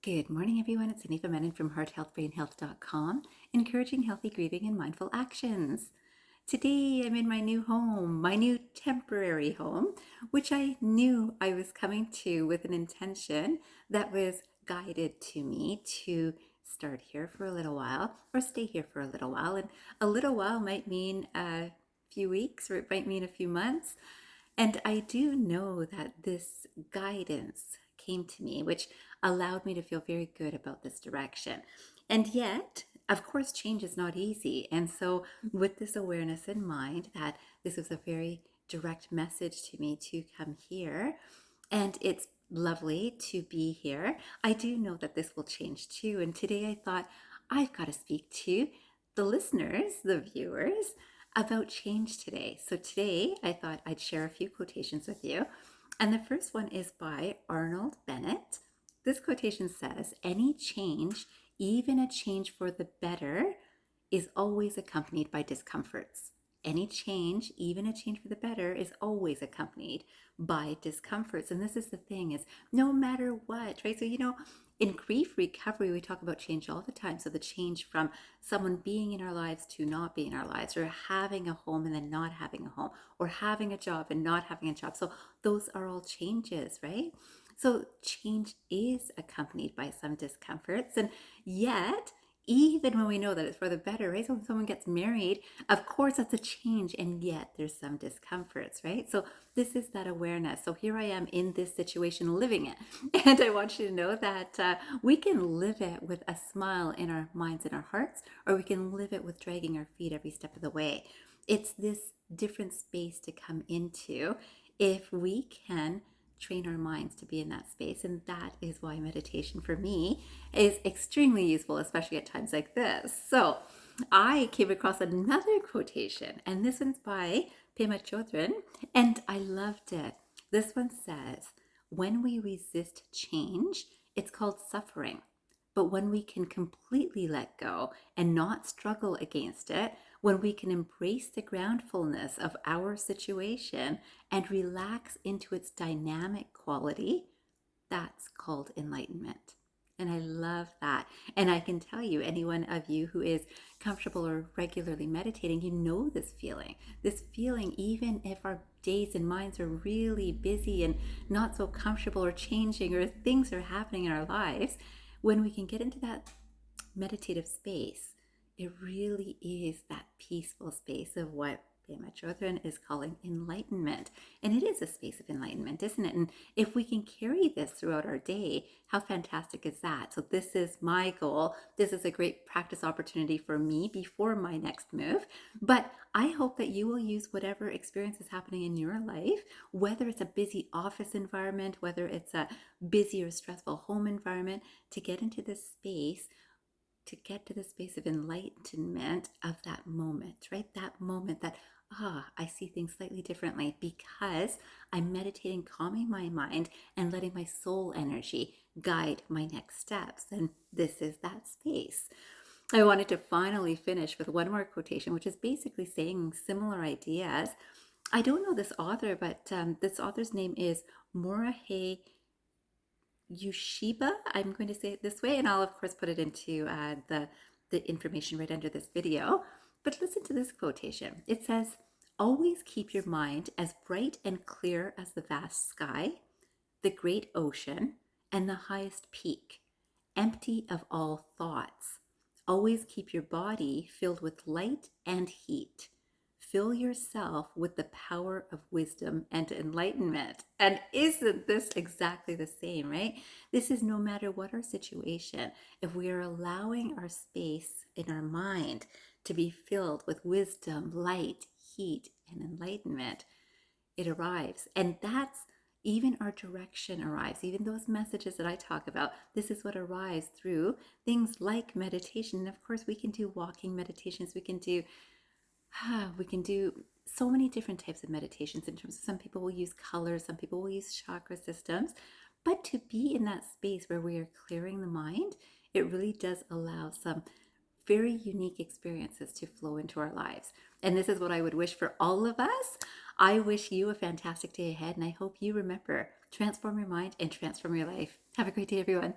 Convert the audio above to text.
Good morning, everyone. It's Anifa Menon from hearthealthbrainhealth.com, encouraging healthy grieving and mindful actions. Today, I'm in my new home, my new temporary home, which I knew I was coming to with an intention that was guided to me to start here for a little while or stay here for a little while. And a little while might mean a few weeks or it might mean a few months. And I do know that this guidance came to me, which allowed me to feel very good about this direction. And yet, of course, change is not easy. And so, with this awareness in mind that this was a very direct message to me to come here, and it's lovely to be here, I do know that this will change too. And today I thought I've got to speak to the listeners, the viewers, about change today. So today I thought I'd share a few quotations with you. And the first one is by Arnold Bennett. This quotation says, "Any change, even a change for the better, is always accompanied by discomforts." Any change, even a change for the better, is always accompanied by discomforts. And this is the thing, is no matter what, right? So, in grief recovery, we talk about change all the time. So the change from someone being in our lives to not being in our lives, or having a home and then not having a home, or having a job and not having a job. So those are all changes, right? So change is accompanied by some discomforts. And yet, even when we know that it's for the better, right? So when someone gets married, of course that's a change, and yet there's some discomforts, right? So this is that awareness. So here I am in this situation, living it. And I want you to know that we can live it with a smile in our minds and our hearts, or we can live it with dragging our feet every step of the way. It's this different space to come into if we can train our minds to be in that space. And that is why meditation for me is extremely useful, especially at times like this. So I came across another quotation, and this one's by Pema Chidran, and I loved it. This one says, "When we resist change, it's called suffering. But when we can completely let go and not struggle against it, when we can embrace the groundfulness of our situation and relax into its dynamic quality, that's called enlightenment." And I love that. And I can tell you, any one of you who is comfortable or regularly meditating, you know this feeling. This feeling, even if our days and minds are really busy and not so comfortable or changing, or things are happening in our lives, when we can get into that meditative space, it really is that peaceful space of what Pema Chidran is calling enlightenment. And it is a space of enlightenment, isn't it? And if we can carry this throughout our day, how fantastic is that? So this is my goal. This is a great practice opportunity for me before my next move. But I hope that you will use whatever experience is happening in your life, whether it's a busy office environment, whether it's a busy or stressful home environment, to get into this space, to get to the space of enlightenment of that moment, right? That moment that, I see things slightly differently because I'm meditating, calming my mind, and letting my soul energy guide my next steps. And this is that space. I wanted to finally finish with one more quotation, which is basically saying similar ideas. I don't know this author, but this author's name is Morihei Ueshiba. I'm going to say it this way, and I'll of course put it into the information right under this video. But listen to this quotation. It says, "Always keep your mind as bright and clear as the vast sky, the great ocean, and the highest peak, empty of all thoughts. Always keep your body filled with light and heat. Fill yourself with the power of wisdom and enlightenment." And isn't this exactly the same, right? This is no matter what our situation, if we are allowing our space in our mind to be filled with wisdom, light, heat, and enlightenment, it arrives. And that's, even our direction arrives. Even those messages that I talk about, this is what arrives through things like meditation. And of course, we can do walking meditations. We can do so many different types of meditations. In terms of, some people will use colors, some people will use chakra systems. But to be in that space where we are clearing the mind, it really does allow some very unique experiences to flow into our lives. And this is what I would wish for all of us. I wish you a fantastic day ahead, and I hope you remember, transform your mind and transform your life. Have a great day, everyone.